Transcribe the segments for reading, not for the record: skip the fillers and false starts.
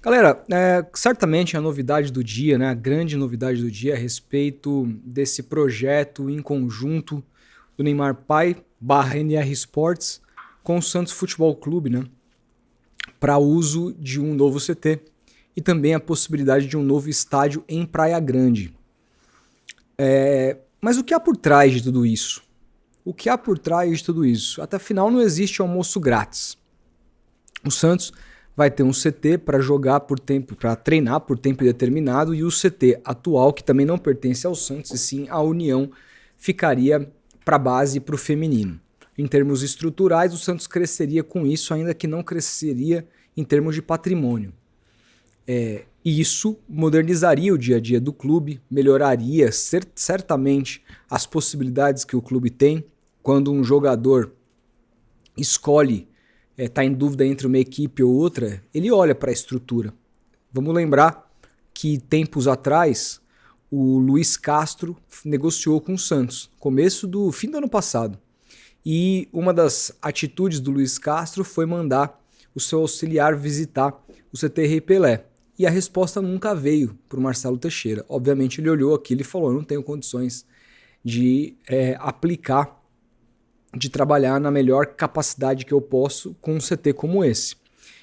Galera, certamente a novidade do dia, né, a grande novidade do dia é a respeito desse projeto em conjunto do Neymar Pai barra NR Sports com o Santos Futebol Clube, né, para uso de um novo CT e também a possibilidade de um novo estádio em Praia Grande. Mas o que há por trás de tudo isso? O que há por trás de tudo isso? Até afinal não existe almoço grátis. O Santos vai ter um CT para jogar por tempo, para treinar por tempo determinado, e o CT atual, que também não pertence ao Santos, e sim à União, ficaria para a base e para o feminino. Em termos estruturais, o Santos cresceria com isso, ainda que não cresceria em termos de patrimônio. E isso modernizaria o dia a dia do clube, melhoraria certamente as possibilidades que o clube tem quando um jogador escolhe está em dúvida entre uma equipe ou outra, ele olha para a estrutura. Vamos lembrar que tempos atrás o Luiz Castro negociou com o Santos, fim do ano passado. E uma das atitudes do Luiz Castro foi mandar o seu auxiliar visitar o CT Rei Pelé. E a resposta nunca veio para o Marcelo Teixeira. Obviamente ele olhou aquilo e falou: eu não tenho condições de de trabalhar na melhor capacidade que eu posso com um CT como esse.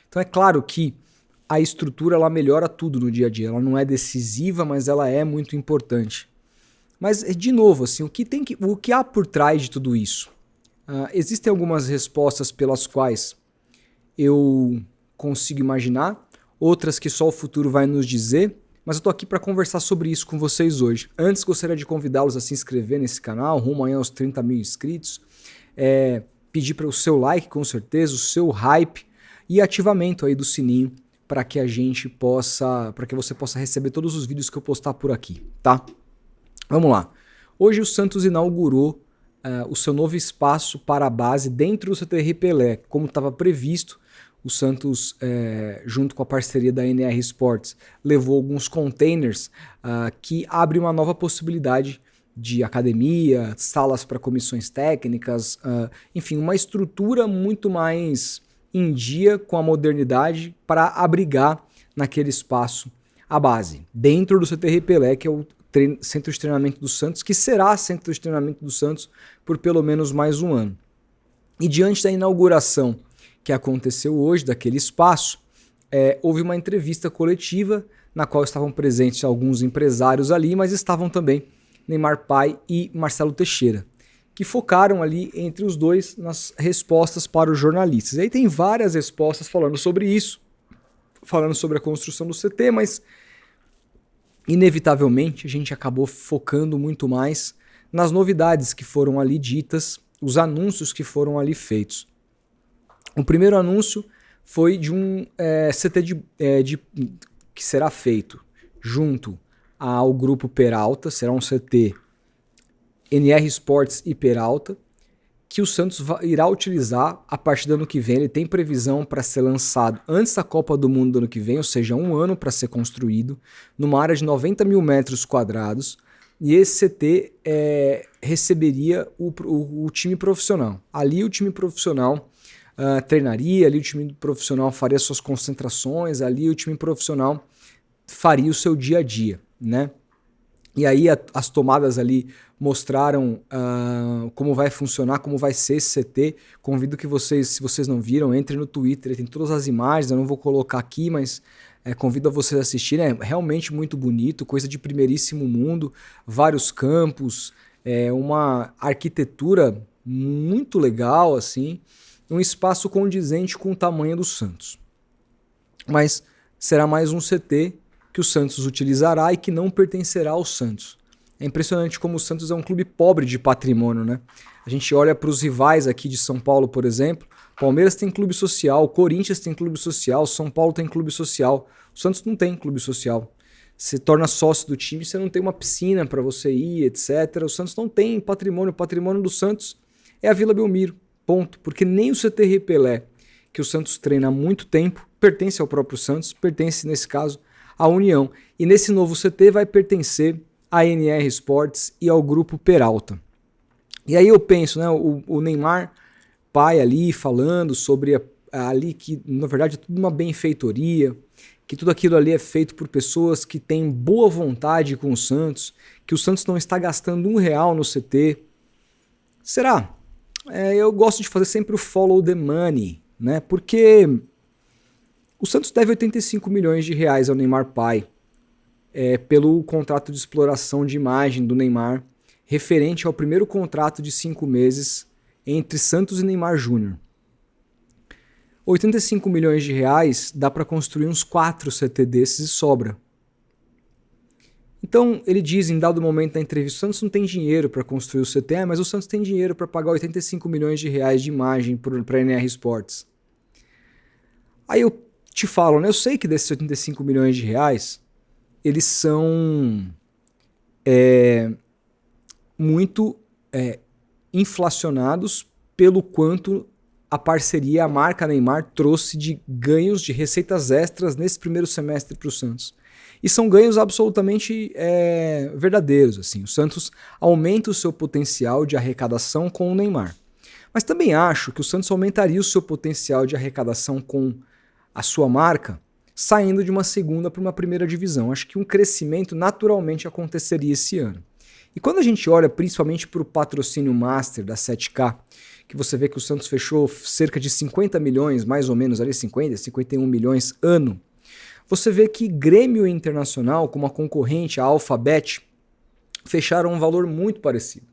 Então é claro que a estrutura ela melhora tudo no dia a dia. Ela não é decisiva, mas ela é muito importante. Mas, de novo, assim, o que há por trás de tudo isso? Existem algumas respostas pelas quais eu consigo imaginar, outras que só o futuro vai nos dizer, mas eu tô aqui para conversar sobre isso com vocês hoje. Antes, gostaria de convidá-los a se inscrever nesse canal, rumo aí aos 30 mil inscritos. Pedir para o seu like, com certeza, o seu hype e ativamento aí do sininho para que você possa receber todos os vídeos que eu postar por aqui, tá? Vamos lá. Hoje o Santos inaugurou o seu novo espaço para a base dentro do CT Pelé, como estava previsto. O Santos, junto com a parceria da NR Sports, levou alguns containers que abrem uma nova possibilidade de academia, salas para comissões técnicas, enfim, uma estrutura muito mais em dia com a modernidade para abrigar naquele espaço a base, dentro do CT Pelé, que é o centro de treinamento do Santos, que será centro de treinamento do Santos por pelo menos mais um ano. E diante da inauguração que aconteceu hoje daquele espaço, houve uma entrevista coletiva na qual estavam presentes alguns empresários ali, mas estavam também Neymar Pai e Marcelo Teixeira, que focaram ali entre os dois nas respostas para os jornalistas. E aí tem várias respostas falando sobre isso, falando sobre a construção do CT, mas inevitavelmente a gente acabou focando muito mais nas novidades que foram ali ditas, os anúncios que foram ali feitos. O primeiro anúncio foi de um CT que será feito junto ao grupo Peralta, será um CT NR Sports e Peralta, que o Santos irá utilizar a partir do ano que vem. Ele tem previsão para ser lançado antes da Copa do Mundo do ano que vem, ou seja, um ano para ser construído, numa área de 90 mil metros quadrados, e esse CT receberia o time profissional. Ali o time profissional treinaria, ali o time profissional faria suas concentrações, ali o time profissional faria o seu dia a dia, né? E aí as tomadas ali mostraram como vai funcionar, como vai ser esse CT. Convido que vocês, se vocês não viram, entrem no Twitter, tem todas as imagens, eu não vou colocar aqui, mas convido a vocês a assistirem. É realmente muito bonito, coisa de primeiríssimo mundo, vários campos, uma arquitetura muito legal, assim, um espaço condizente com o tamanho do Santos. Mas será mais um CT que o Santos utilizará e que não pertencerá ao Santos. É impressionante como o Santos é um clube pobre de patrimônio, né? A gente olha para os rivais aqui de São Paulo, por exemplo. Palmeiras tem clube social, Corinthians tem clube social, São Paulo tem clube social. O Santos não tem clube social. Você torna sócio do time, você não tem uma piscina para você ir, etc. O Santos não tem patrimônio. O patrimônio do Santos é a Vila Belmiro, ponto. Porque nem o CT Rei Pelé, que o Santos treina há muito tempo, pertence ao próprio Santos, pertence, nesse caso, à União. E nesse novo CT vai pertencer à NR Sports e ao grupo Peralta. E aí eu penso, né, o Neymar Pai ali falando sobre ali que, na verdade, é tudo uma benfeitoria, que tudo aquilo ali é feito por pessoas que têm boa vontade com o Santos, que o Santos não está gastando R$1 no CT. Será? Eu gosto de fazer sempre o follow the money, né? Porque o Santos deve 85 milhões de reais ao Neymar pai, pelo contrato de exploração de imagem do Neymar, referente ao primeiro contrato de 5 meses entre Santos e Neymar Júnior. 85 milhões de reais dá para construir uns 4 CT desses e sobra. Então ele diz em dado momento da entrevista, o Santos não tem dinheiro para construir o CT, mas o Santos tem dinheiro para pagar 85 milhões de reais de imagem para a NR Sports. Aí eu te falo, né? Eu sei que desses 85 milhões de reais, eles são muito inflacionados pelo quanto a parceria, a marca Neymar trouxe de ganhos de receitas extras nesse primeiro semestre para o Santos. E são ganhos absolutamente verdadeiros. Assim. O Santos aumenta o seu potencial de arrecadação com o Neymar. Mas também acho que o Santos aumentaria o seu potencial de arrecadação com a sua marca saindo de uma segunda para uma primeira divisão. Acho que um crescimento naturalmente aconteceria esse ano. E quando a gente olha principalmente para o patrocínio master da 7K, que você vê que o Santos fechou cerca de 50 milhões, mais ou menos, ali 50, 51 milhões ano, você vê que Grêmio Internacional, como a concorrente, a Alphabet, fecharam um valor muito parecido.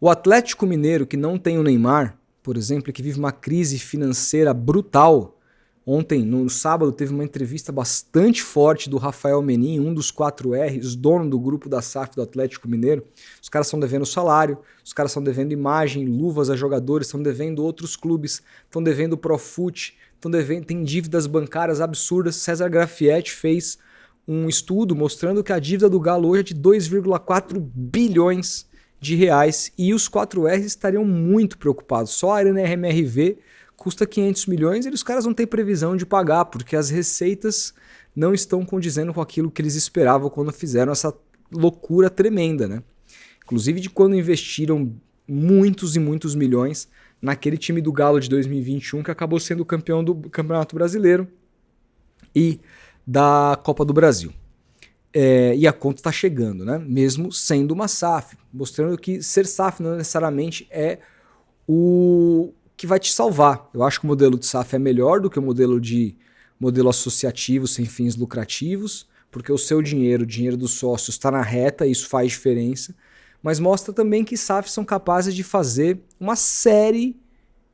O Atlético Mineiro, que não tem o Neymar, por exemplo, que vive uma crise financeira brutal. Ontem, no sábado, teve uma entrevista bastante forte do Rafael Menin, um dos 4Rs, dono do grupo da SAF do Atlético Mineiro. Os caras estão devendo salário, os caras estão devendo imagem, luvas a jogadores, estão devendo outros clubes, estão devendo Profut, tem dívidas bancárias absurdas. César Grafietti fez um estudo mostrando que a dívida do Galo hoje é de 2,4 bilhões de reais e os 4Rs estariam muito preocupados. Só a Arena RMRV custa 500 milhões e os caras não têm previsão de pagar, porque as receitas não estão condizendo com aquilo que eles esperavam quando fizeram essa loucura tremenda, né? Inclusive de quando investiram muitos e muitos milhões naquele time do Galo de 2021 que acabou sendo campeão do Campeonato Brasileiro e da Copa do Brasil. E a conta está chegando, né? Mesmo sendo uma SAF, mostrando que ser SAF não necessariamente é o que vai te salvar. Eu acho que o modelo de SAF é melhor do que o modelo associativo sem fins lucrativos, porque o seu dinheiro, o dinheiro dos sócios está na reta, e isso faz diferença, mas mostra também que SAFs são capazes de fazer uma série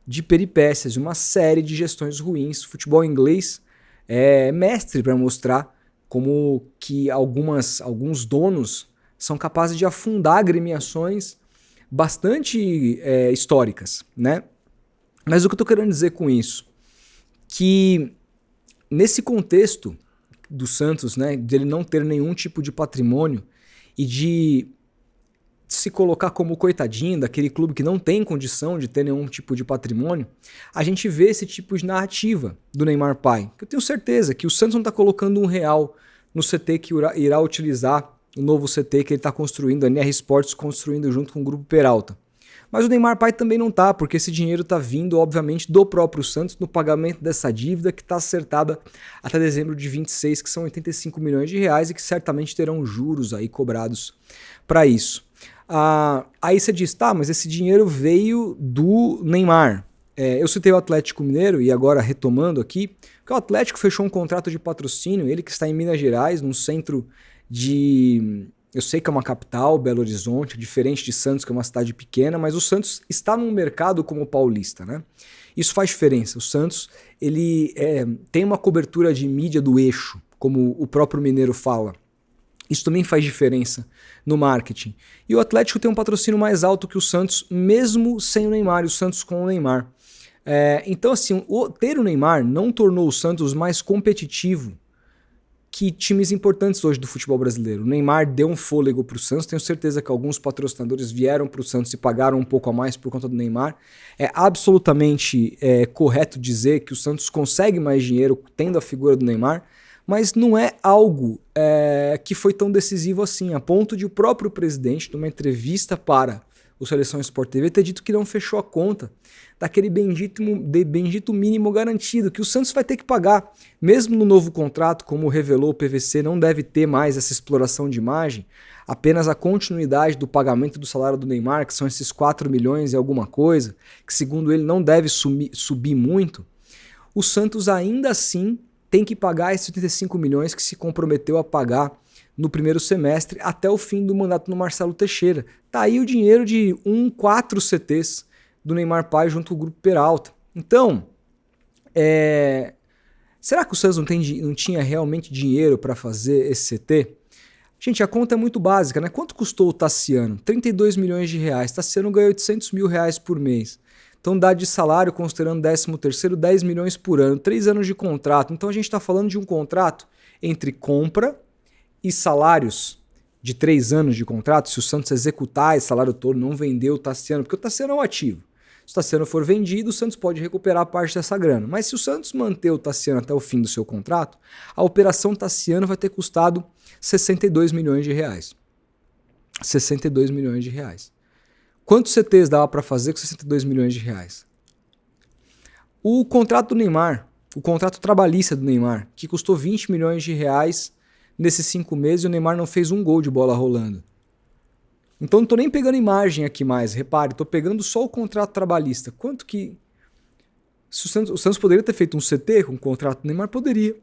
de peripécias, uma série de gestões ruins. O futebol inglês é mestre para mostrar como que alguns donos são capazes de afundar agremiações bastante históricas, né? Mas o que eu estou querendo dizer com isso? Que nesse contexto do Santos, né, dele não ter nenhum tipo de patrimônio e de se colocar como coitadinho daquele clube que não tem condição de ter nenhum tipo de patrimônio, a gente vê esse tipo de narrativa do Neymar pai. Eu tenho certeza que o Santos não está colocando R$1 no CT que irá utilizar o novo CT que ele está construindo, a NR Sports construindo junto com o Grupo Peralta. Mas o Neymar pai também não tá, porque esse dinheiro está vindo, obviamente, do próprio Santos no pagamento dessa dívida que está acertada até dezembro de 26, que são 85 milhões de reais e que certamente terão juros aí cobrados para isso. Aí você diz, tá, mas esse dinheiro veio do Neymar. Eu citei o Atlético Mineiro e agora retomando aqui, porque o Atlético fechou um contrato de patrocínio, ele que está em Minas Gerais, num centro de... Eu sei que é uma capital, Belo Horizonte, diferente de Santos, que é uma cidade pequena, mas o Santos está num mercado como o paulista, né? Isso faz diferença. O Santos ele tem uma cobertura de mídia do eixo, como o próprio Mineiro fala. Isso também faz diferença no marketing. E o Atlético tem um patrocínio mais alto que o Santos, mesmo sem o Neymar, e o Santos com o Neymar. Então, assim, ter o Neymar não tornou o Santos mais competitivo que times importantes hoje do futebol brasileiro. O Neymar deu um fôlego para o Santos, tenho certeza que alguns patrocinadores vieram para o Santos e pagaram um pouco a mais por conta do Neymar. É absolutamente correto dizer que o Santos consegue mais dinheiro tendo a figura do Neymar, mas não é algo que foi tão decisivo assim, a ponto de o próprio presidente, numa entrevista para o Seleção Sport TV, ter dito que não fechou a conta daquele bendito mínimo garantido, que o Santos vai ter que pagar. Mesmo no novo contrato, como revelou o PVC, não deve ter mais essa exploração de imagem, apenas a continuidade do pagamento do salário do Neymar, que são esses 4 milhões e alguma coisa, que segundo ele não deve subir muito, o Santos ainda assim tem que pagar esses 85 milhões que se comprometeu a pagar no primeiro semestre até o fim do mandato do Marcelo Teixeira. Tá aí o dinheiro de 4 CTs do Neymar Pai junto ao Grupo Peralta. Então, será que o Santos não tinha realmente dinheiro para fazer esse CT? Gente, a conta é muito básica, né? Quanto custou o Tassiano? 32 milhões de reais. Tassiano ganha 800 mil reais por mês. Então dá de salário, considerando 13º, 10 milhões por ano. 3 anos de contrato. Então a gente está falando de um contrato entre compra e salários de 3 anos de contrato. Se o Santos executar esse salário todo, não vender o Tassiano, porque o Tassiano é um ativo. Se o Tassiano for vendido, o Santos pode recuperar parte dessa grana. Mas se o Santos manter o Tassiano até o fim do seu contrato, a operação Tassiano vai ter custado 62 milhões de reais. 62 milhões de reais. Quantos CTs dava para fazer com 62 milhões de reais? O contrato do Neymar, o contrato trabalhista do Neymar, que custou 20 milhões de reais nesses 5 meses e o Neymar não fez um gol de bola rolando. Então não tô nem pegando imagem aqui mais, repare, tô pegando só o contrato trabalhista. Quanto que... Se o Santos poderia ter feito um CT com o contrato do Neymar? Poderia.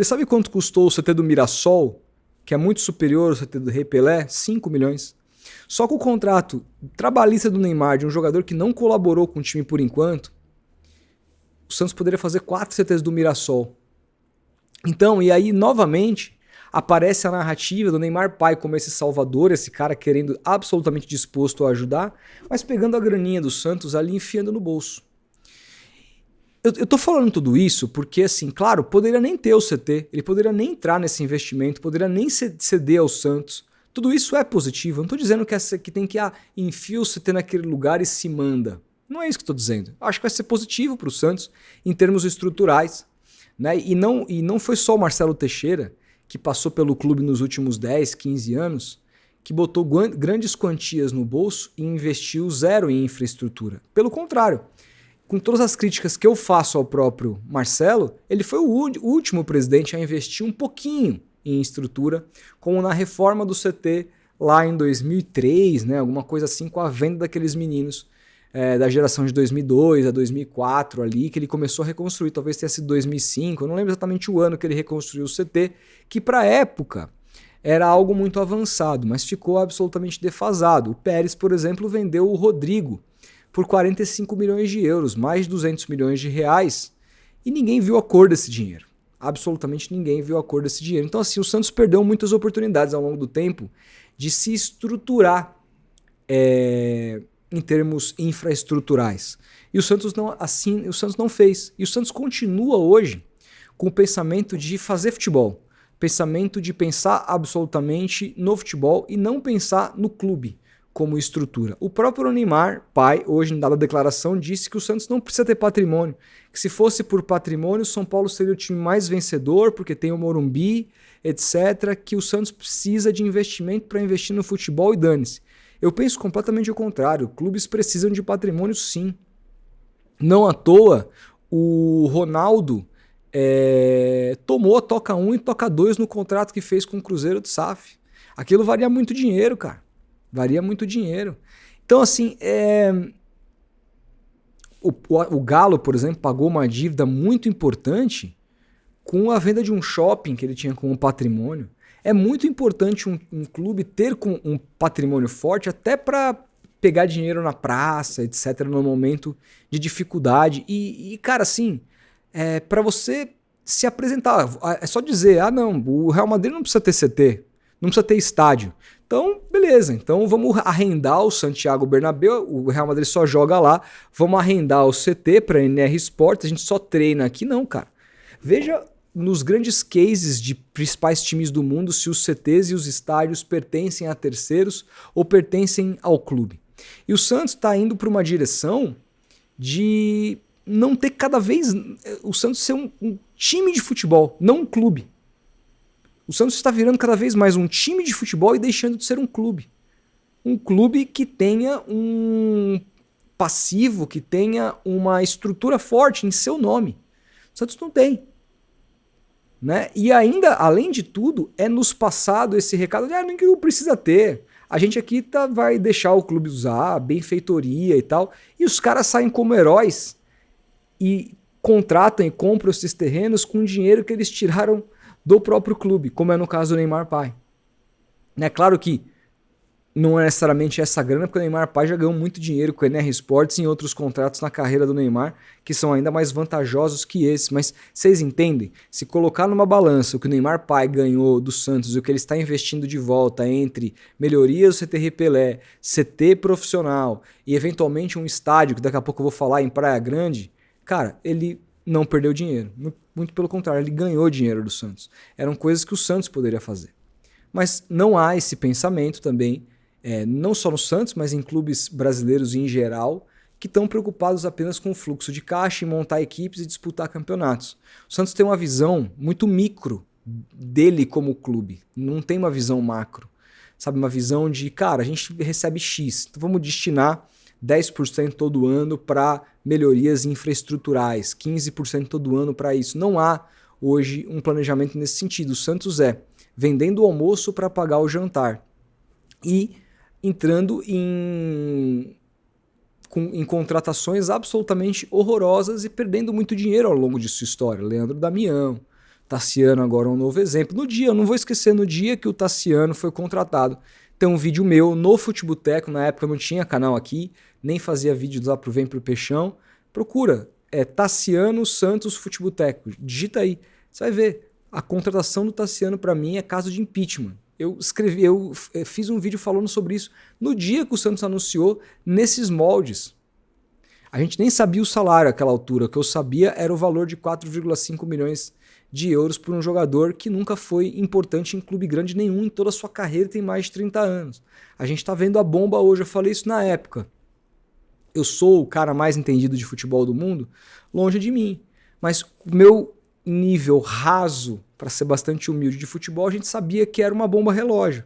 Sabe quanto custou o CT do Mirassol, que é muito superior ao CT do Rei Pelé? 5 milhões. Só com o contrato trabalhista do Neymar, de um jogador que não colaborou com o time por enquanto, o Santos poderia fazer 4 CTs do Mirassol. Então, e aí novamente aparece a narrativa do Neymar Pai como esse salvador, esse cara querendo absolutamente disposto a ajudar, mas pegando a graninha do Santos ali e enfiando no bolso. Eu tô falando tudo isso porque, assim, claro, poderia nem ter o CT, ele poderia nem entrar nesse investimento, poderia nem ceder ao Santos. Tudo isso é positivo. Eu não tô dizendo que tem que enfia o CT naquele lugar e se manda. Não é isso que eu tô dizendo. Acho que vai ser positivo pro Santos em termos estruturais. Né? E não foi só o Marcelo Teixeira, que passou pelo clube nos últimos 10, 15 anos, que botou grandes quantias no bolso e investiu zero em infraestrutura. Pelo contrário, com todas as críticas que eu faço ao próprio Marcelo, ele foi o último presidente a investir um pouquinho em estrutura, como na reforma do CT lá em 2003, né? Alguma coisa assim, com a venda daqueles meninos da geração de 2002 a 2004 ali, que ele começou a reconstruir, talvez tenha sido 2005, eu não lembro exatamente o ano que ele reconstruiu o CT, que para a época era algo muito avançado, mas ficou absolutamente defasado. O Pérez, por exemplo, vendeu o Rodrigo por 45 milhões de euros, mais de 200 milhões de reais, e ninguém viu a cor desse dinheiro. Absolutamente ninguém viu a cor desse dinheiro. Então, assim, o Santos perdeu muitas oportunidades ao longo do tempo de se estruturar em termos infraestruturais. E o Santos não fez. E o Santos continua hoje com o pensamento de fazer futebol, pensamento de pensar absolutamente no futebol e não pensar no clube como estrutura. O próprio Neymar Pai, hoje em dada declaração, disse que o Santos não precisa ter patrimônio, que se fosse por patrimônio, o São Paulo seria o time mais vencedor, porque tem o Morumbi, etc., que o Santos precisa de investimento para investir no futebol e dane-se. Eu penso completamente ao contrário, clubes precisam de patrimônio sim. Não à toa, o Ronaldo tomou toca 1 e toca 2 no contrato que fez com o Cruzeiro de SAF. Aquilo valia muito dinheiro, cara. Varia muito dinheiro. Então, assim, o Galo, por exemplo, pagou uma dívida muito importante com a venda de um shopping que ele tinha como patrimônio. É muito importante um clube ter um patrimônio forte até para pegar dinheiro na praça, etc., no momento de dificuldade. E cara, assim, para você se apresentar, é só dizer, não, o Real Madrid não precisa ter CT, não precisa ter estádio. Então, beleza, então vamos arrendar o Santiago Bernabéu, o Real Madrid só joga lá, vamos arrendar o CT para a NR Sports, a gente só treina aqui. Não, cara. Veja nos grandes cases de principais times do mundo se os CTs e os estádios pertencem a terceiros ou pertencem ao clube. E o Santos está indo para uma direção de não ter cada vez... O Santos ser um time de futebol, não um clube. O Santos está virando cada vez mais um time de futebol e deixando de ser um clube. um clube que tenha um passivo, que tenha uma estrutura forte em seu nome. O Santos não tem. Né? E ainda, além de tudo, é nos passado esse recado de nem que não precisa ter. A gente aqui vai deixar o clube usar, benfeitoria e tal. E os caras saem como heróis e contratam e compram esses terrenos com dinheiro que eles tiraram do próprio clube, como é no caso do Neymar Pai. É claro que não é necessariamente essa grana, porque o Neymar Pai já ganhou muito dinheiro com o NR Sports e em outros contratos na carreira do Neymar, que são ainda mais vantajosos que esses. Mas vocês entendem? Se colocar numa balança o que o Neymar Pai ganhou do Santos e o que ele está investindo de volta entre melhorias do CT Pelé, CT profissional e eventualmente um estádio, que daqui a pouco eu vou falar em Praia Grande, cara, ele não perdeu dinheiro. Muito pelo contrário, ele ganhou dinheiro do Santos. Eram coisas que o Santos poderia fazer. Mas não há esse pensamento também, não só no Santos, mas em clubes brasileiros em geral, que estão preocupados apenas com o fluxo de caixa e montar equipes e disputar campeonatos. O Santos tem uma visão muito micro dele como clube, não tem uma visão macro. Sabe, uma visão de, cara, a gente recebe X, então vamos destinar 10% todo ano para melhorias infraestruturais, 15% todo ano para isso. Não há hoje um planejamento nesse sentido. O Santos vendendo o almoço para pagar o jantar e entrando em contratações absolutamente horrorosas e perdendo muito dinheiro ao longo de sua história. Leandro Damião, Tassiano agora é um novo exemplo. Eu não vou esquecer, no dia que o Tassiano foi contratado, tem um vídeo meu no Futeboteco, na época eu não tinha canal aqui, nem fazia vídeo lá pro Vem Pro Peixão. Procura, Tassiano Santos Futeboteco, digita aí, você vai ver. A contratação do Tassiano para mim é caso de impeachment. Eu fiz um vídeo falando sobre isso no dia que o Santos anunciou nesses moldes. A gente nem sabia o salário àquela altura, o que eu sabia era o valor de 4,5 milhões de euros por um jogador que nunca foi importante em clube grande nenhum em toda a sua carreira, tem mais de 30 anos. A gente está vendo a bomba hoje, eu falei isso na época. Eu sou o cara mais entendido de futebol do mundo? Longe de mim. Mas o meu nível raso, para ser bastante humilde de futebol, a gente sabia que era uma bomba relógio.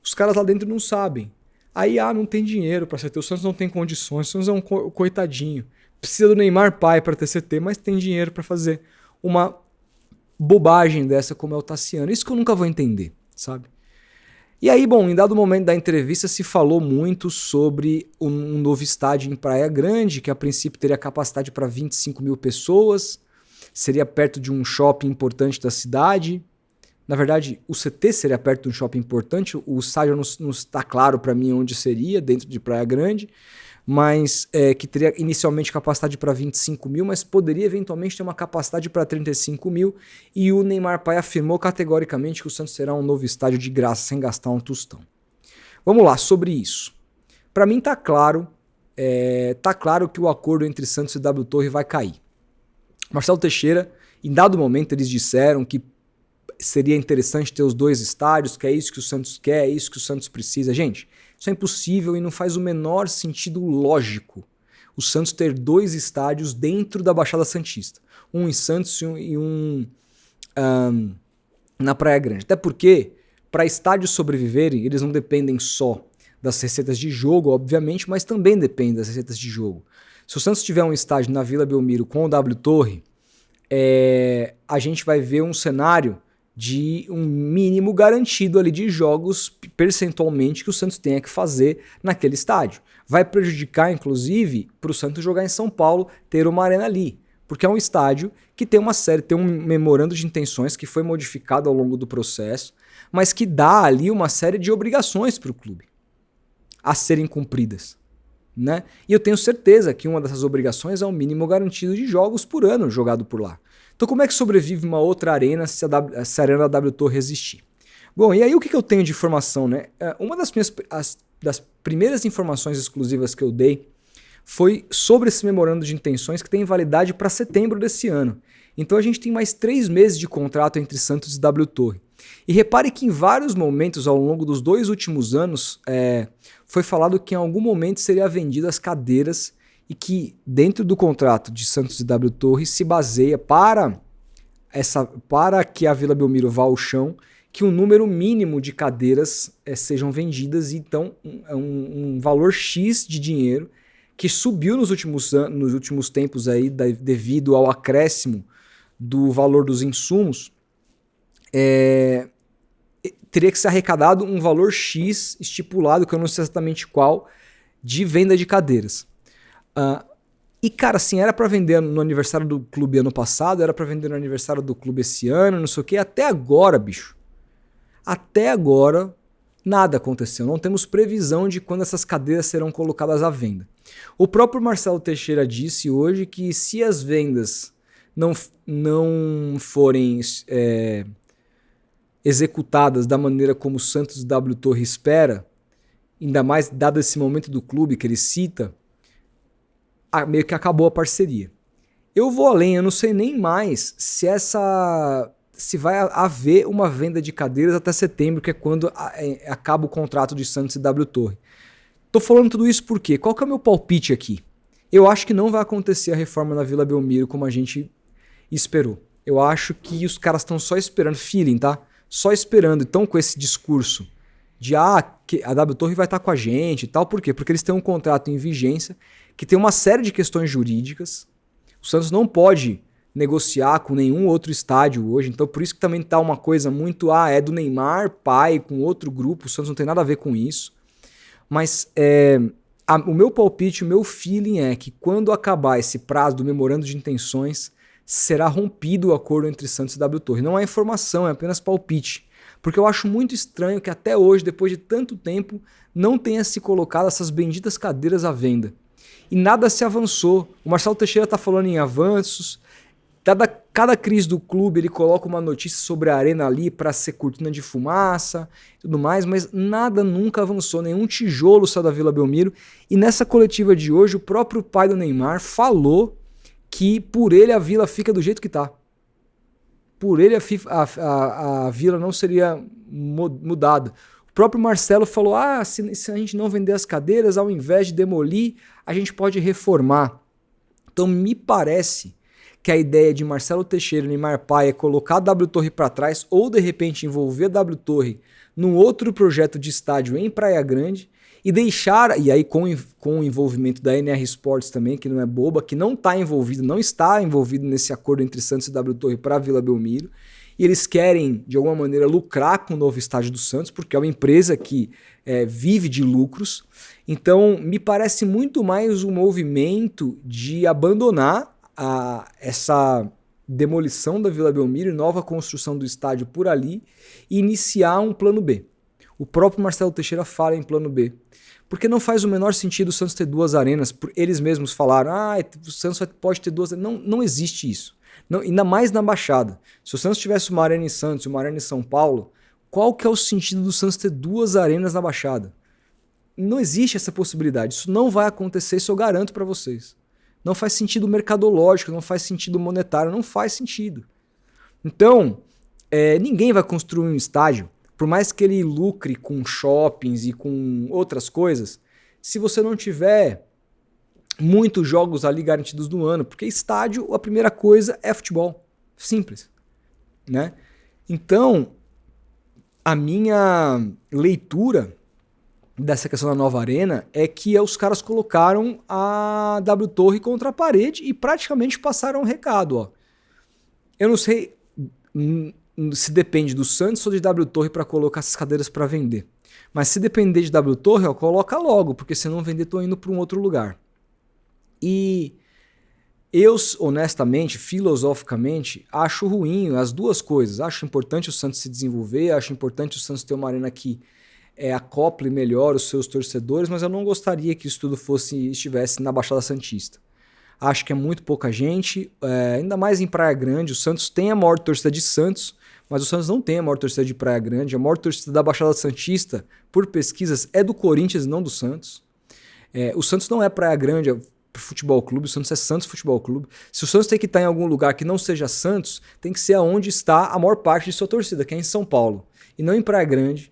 Os caras lá dentro não sabem. Aí, não tem dinheiro para CT, o Santos não tem condições, o Santos é um coitadinho. Precisa do Neymar Pai para ter CT, mas tem dinheiro para fazer uma bobagem dessa como é o Tassiano. Isso que eu nunca vou entender, sabe? E aí, bom, em dado momento da entrevista se falou muito sobre um novo estádio em Praia Grande, que a princípio teria capacidade para 25 mil pessoas, seria perto de um shopping importante da cidade. Na verdade, o CT seria perto de um shopping importante, o estádio não está claro para mim onde seria, dentro de Praia Grande, mas que teria inicialmente capacidade para 25 mil, mas poderia eventualmente ter uma capacidade para 35 mil, e o Neymar Pai afirmou categoricamente que o Santos será um novo estádio de graça, sem gastar um tostão. Vamos lá, sobre isso. Para mim tá claro que o acordo entre Santos e W Torre vai cair. Marcelo Teixeira, em dado momento eles disseram que seria interessante ter os dois estádios, que é isso que o Santos quer, é isso que o Santos precisa. Gente, isso é impossível e não faz o menor sentido lógico o Santos ter dois estádios dentro da Baixada Santista. Um em Santos e um na Praia Grande. Até porque, para estádios sobreviverem, eles não dependem só das receitas de jogo, obviamente, mas também dependem das receitas de jogo. Se o Santos tiver um estádio na Vila Belmiro com o W Torre, a gente vai ver um cenário de um mínimo garantido ali de jogos percentualmente que o Santos tenha que fazer naquele estádio. Vai prejudicar, inclusive, para o Santos jogar em São Paulo, ter uma arena ali, porque é um estádio que tem um memorando de intenções que foi modificado ao longo do processo, mas que dá ali uma série de obrigações para o clube a serem cumpridas. Né? E eu tenho certeza que uma dessas obrigações é o mínimo garantido de jogos por ano jogado por lá. Então como é que sobrevive uma outra arena se a arena da W Torre existir? Bom, e aí o que eu tenho de informação? Né? Uma das primeiras informações exclusivas que eu dei foi sobre esse memorando de intenções que tem validade para setembro desse ano. Então a gente tem mais 3 meses de contrato entre Santos e W Torre. E repare que em vários momentos ao longo dos 2 últimos anos foi falado que em algum momento seria vendidas as cadeiras e que dentro do contrato de Santos e W Torre se baseia para que a Vila Belmiro vá ao chão que um número mínimo de cadeiras sejam vendidas, e então um valor X de dinheiro que subiu nos últimos tempos aí, devido ao acréscimo do valor dos insumos, teria que ser arrecadado um valor X estipulado, que eu não sei exatamente qual, de venda de cadeiras. E, cara, assim, era para vender no aniversário do clube ano passado, era para vender no aniversário do clube esse ano, não sei o quê. Até agora, bicho. Até agora, nada aconteceu. Não temos previsão de quando essas cadeiras serão colocadas à venda. O próprio Marcelo Teixeira disse hoje que se as vendas não forem executadas da maneira como o Santos W Torre espera, ainda mais dado esse momento do clube que ele cita, meio que acabou a parceria. Eu vou além, eu não sei nem mais se vai haver uma venda de cadeiras até setembro, que é quando acaba o contrato de Santos e W Torre. Tô falando tudo isso por quê? Qual que é o meu palpite aqui? Eu acho que não vai acontecer a reforma na Vila Belmiro como a gente esperou. Eu acho que os caras estão só esperando, feeling, tá? Só esperando. Então, com esse discurso de que a W Torre vai estar com a gente e tal. Por quê? Porque eles têm um contrato em vigência que tem uma série de questões jurídicas. O Santos não pode negociar com nenhum outro estádio hoje. Então, por isso que também tá uma coisa muito... é do Neymar, pai, com outro grupo. O Santos não tem nada a ver com isso. Mas o meu palpite, o meu feeling é que quando acabar esse prazo do memorando de intenções, será rompido o acordo entre Santos e W Torre. Não é informação, é apenas palpite. Porque eu acho muito estranho que até hoje, depois de tanto tempo, não tenha se colocado essas benditas cadeiras à venda. E nada se avançou. O Marcelo Teixeira está falando em avanços. Cada crise do clube ele coloca uma notícia sobre a arena ali para ser cortina de fumaça e tudo mais, mas nada nunca avançou, nenhum tijolo saiu da Vila Belmiro. E nessa coletiva de hoje, o próprio pai do Neymar falou que por ele a Vila fica do jeito que está. Por ele a Vila não seria mudada. O próprio Marcelo falou, se a gente não vender as cadeiras, ao invés de demolir, a gente pode reformar. Então me parece que a ideia de Marcelo Teixeira e Neymar Pai é colocar a W Torre para trás ou de repente envolver a W Torre num outro projeto de estádio em Praia Grande e deixar, e aí com o envolvimento da NR Sports também, que não é boba, que não está envolvido nesse acordo entre Santos e W Torre para a Vila Belmiro, e eles querem de alguma maneira lucrar com o novo estádio do Santos, porque é uma empresa que vive de lucros. Então me parece muito mais um movimento de abandonar essa demolição da Vila Belmiro e nova construção do estádio por ali e iniciar um plano B. O próprio Marcelo Teixeira fala em plano B. Porque não faz o menor sentido o Santos ter duas arenas. Eles mesmos falaram, o Santos pode ter duas arenas. Não existe isso. Não, ainda mais na Baixada. Se o Santos tivesse uma arena em Santos e uma arena em São Paulo, qual que é o sentido do Santos ter duas arenas na Baixada? Não existe essa possibilidade. Isso não vai acontecer, isso eu garanto para vocês. Não faz sentido mercadológico, não faz sentido monetário, não faz sentido. Então, ninguém vai construir um estádio, por mais que ele lucre com shoppings e com outras coisas, se você não tiver muitos jogos ali garantidos no ano, porque estádio, a primeira coisa é futebol. Simples. Né? Então, a minha leitura dessa questão da nova arena é que os caras colocaram a W Torre contra a parede e praticamente passaram um recado. Ó. Eu não sei se depende do Santos ou de W Torre para colocar essas cadeiras para vender. Mas se depender de W Torre, coloca logo, porque se não vender, tô indo para um outro lugar. E eu, honestamente, filosoficamente, acho ruim as duas coisas. Acho importante o Santos se desenvolver, acho importante o Santos ter uma arena que acople melhor os seus torcedores, mas eu não gostaria que isso tudo estivesse na Baixada Santista. Acho que é muito pouca gente, ainda mais em Praia Grande. O Santos tem a maior torcida de Santos, mas o Santos não tem a maior torcida de Praia Grande. A maior torcida da Baixada Santista, por pesquisas, é do Corinthians e não do Santos. O Santos não é Praia Grande Futebol Clube, o Santos é Santos Futebol Clube. Se o Santos tem que estar em algum lugar que não seja Santos, tem que ser onde está a maior parte de sua torcida, que é em São Paulo, e não em Praia Grande.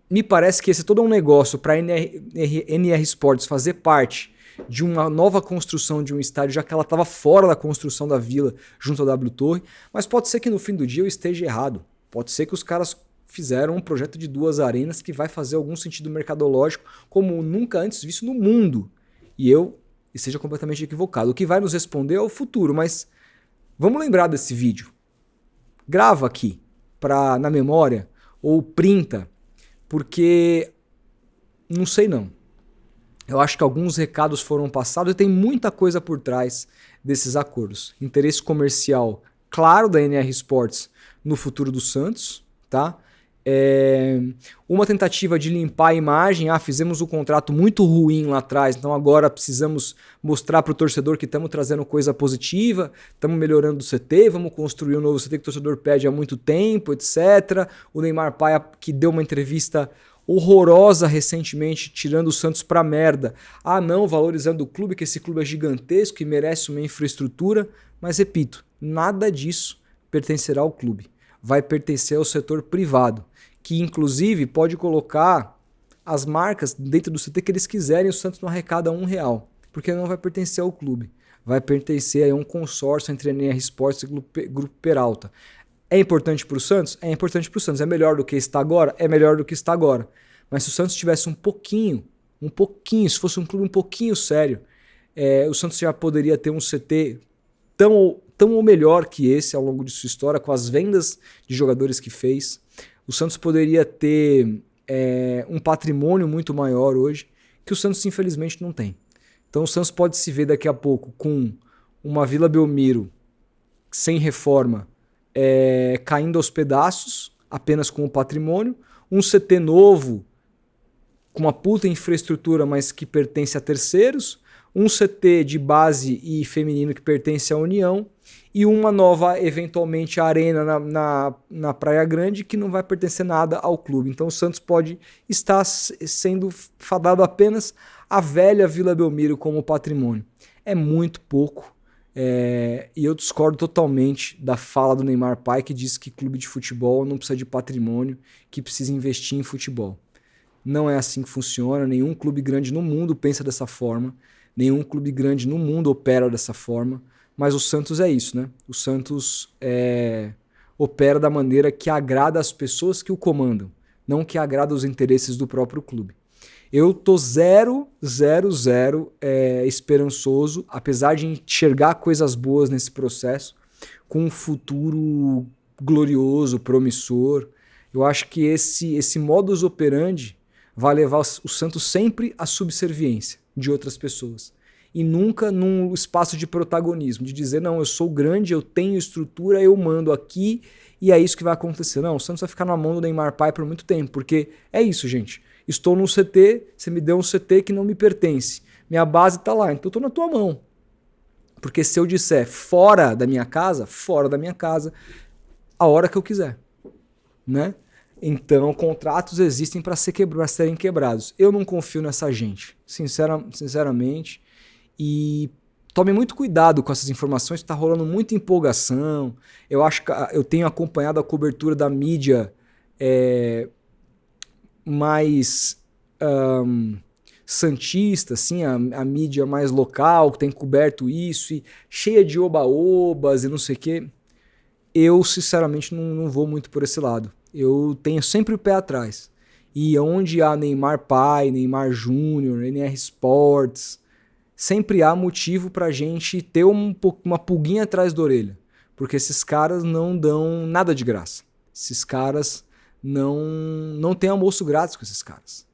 Me parece que esse é todo um negócio para a NR Sports fazer parte de uma nova construção de um estádio, já que ela estava fora da construção da Vila junto à W Torre, mas pode ser que no fim do dia eu esteja errado. Pode ser que os caras fizeram um projeto de 2 arenas que vai fazer algum sentido mercadológico como nunca antes visto no mundo. E eu esteja completamente equivocado. O que vai nos responder é o futuro, mas vamos lembrar desse vídeo. Grava aqui na memória ou printa, porque não sei não. Eu acho que alguns recados foram passados e tem muita coisa por trás desses acordos. Interesse comercial claro da NR Sports no futuro do Santos, tá? Uma tentativa de limpar a imagem. Fizemos um contrato muito ruim lá atrás, então agora precisamos mostrar para o torcedor que estamos trazendo coisa positiva, estamos melhorando o CT, vamos construir um novo CT que o torcedor pede há muito tempo, etc. O Neymar Paia, que deu uma entrevista horrorosa recentemente, tirando o Santos pra merda. Não, valorizando o clube, que esse clube é gigantesco e merece uma infraestrutura. Mas repito, nada disso pertencerá ao clube. Vai pertencer ao setor privado, que inclusive pode colocar as marcas dentro do CT que eles quiserem. O Santos não arrecada R$1, porque não vai pertencer ao clube. Vai pertencer a um consórcio entre a NR Sports e o Grupo Peralta. É importante para o Santos? É importante para o Santos. É melhor do que está agora? É melhor do que está agora. Mas se o Santos tivesse um pouquinho, se fosse um clube um pouquinho sério, o Santos já poderia ter um CT tão ou melhor que esse ao longo de sua história, com as vendas de jogadores que fez. O Santos poderia ter um patrimônio muito maior hoje, que o Santos infelizmente não tem. Então o Santos pode se ver daqui a pouco com uma Vila Belmiro sem reforma, caindo aos pedaços, apenas com o patrimônio, um CT novo, com uma puta infraestrutura, mas que pertence a terceiros, um CT de base e feminino que pertence à União, e uma nova, eventualmente, arena na Praia Grande, que não vai pertencer nada ao clube. Então o Santos pode estar sendo fadado apenas à velha Vila Belmiro como patrimônio. É muito pouco. E eu discordo totalmente da fala do Neymar Pai, que diz que clube de futebol não precisa de patrimônio, que precisa investir em futebol. Não é assim que funciona. Nenhum clube grande no mundo pensa dessa forma. Nenhum clube grande no mundo opera dessa forma. Mas o Santos é isso, né? O Santos opera da maneira que agrada as pessoas que o comandam, não que agrada os interesses do próprio clube. Eu tô 0 esperançoso, apesar de enxergar coisas boas nesse processo, com um futuro glorioso, promissor. Eu acho que esse modus operandi vai levar o Santos sempre à subserviência de outras pessoas. E nunca num espaço de protagonismo, de dizer, não, eu sou grande, eu tenho estrutura, eu mando aqui e é isso que vai acontecer. Não, o Santos vai ficar na mão do Neymar Pai por muito tempo, porque é isso, gente. Estou num CT, você me deu um CT que não me pertence. Minha base está lá, então eu estou na tua mão. Porque se eu disser fora da minha casa, a hora que eu quiser, né? Então, contratos existem para serem quebrados. Eu não confio nessa gente, sinceramente. E tome muito cuidado com essas informações, está rolando muita empolgação. Eu acho que eu tenho acompanhado a cobertura da mídia mais santista, assim, a mídia mais local, que tem coberto isso, e cheia de oba-obas e não sei o quê. Eu, sinceramente, não vou muito por esse lado. Eu tenho sempre o pé atrás. E onde há Neymar Pai, Neymar Júnior, NR Sports, sempre há motivo pra gente ter uma pulguinha atrás da orelha. Porque esses caras não dão nada de graça. Esses caras não tem almoço grátis com esses caras.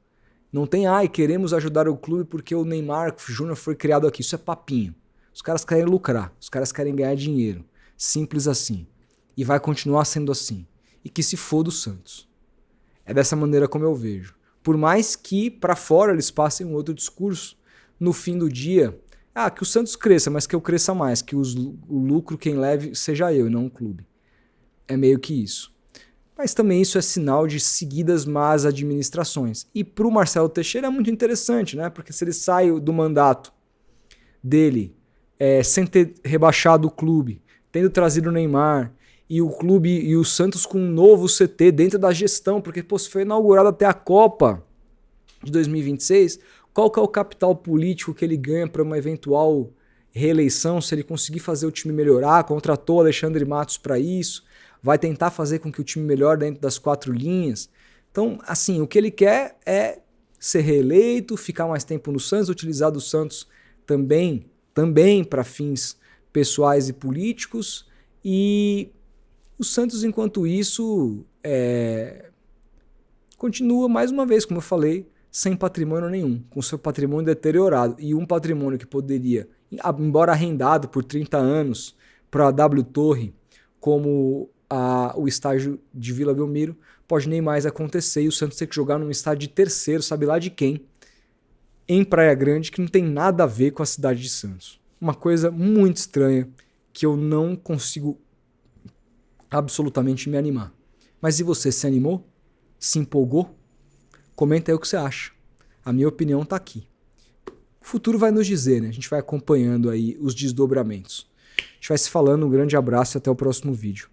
Não tem, queremos ajudar o clube porque o Neymar Júnior foi criado aqui. Isso é papinho. Os caras querem lucrar, os caras querem ganhar dinheiro. Simples assim. E vai continuar sendo assim. E que se foda o Santos. É dessa maneira como eu vejo. Por mais que para fora eles passem um outro discurso, no fim do dia, que o Santos cresça, mas que eu cresça mais, que o lucro quem leve seja eu e não o clube. É meio que isso. Mas também isso é sinal de seguidas más administrações. E para o Marcelo Teixeira é muito interessante, né? Porque se ele sai do mandato dele sem ter rebaixado o clube, tendo trazido o Neymar, e o clube e o Santos com um novo CT dentro da gestão, porque se foi inaugurado até a Copa de 2026, qual que é o capital político que ele ganha para uma eventual reeleição, se ele conseguir fazer o time melhorar, contratou Alexandre Matos para isso, vai tentar fazer com que o time melhore dentro das 4 linhas. Então, assim, o que ele quer é ser reeleito, ficar mais tempo no Santos, utilizar do Santos também para fins pessoais e políticos. E o Santos, enquanto isso, continua, mais uma vez, como eu falei, sem patrimônio nenhum, com seu patrimônio deteriorado. E um patrimônio que poderia, embora arrendado por 30 anos para a W Torre, como o estádio de Vila Belmiro, pode nem mais acontecer e o Santos ter que jogar num estádio de terceiro, sabe lá de quem, em Praia Grande, que não tem nada a ver com a cidade de Santos. Uma coisa muito estranha que eu não consigo absolutamente me animar. Mas e você, se animou? Se empolgou? Comenta aí o que você acha. A minha opinião tá aqui. O futuro vai nos dizer, né? A gente vai acompanhando aí os desdobramentos. A gente vai se falando, um grande abraço e até o próximo vídeo.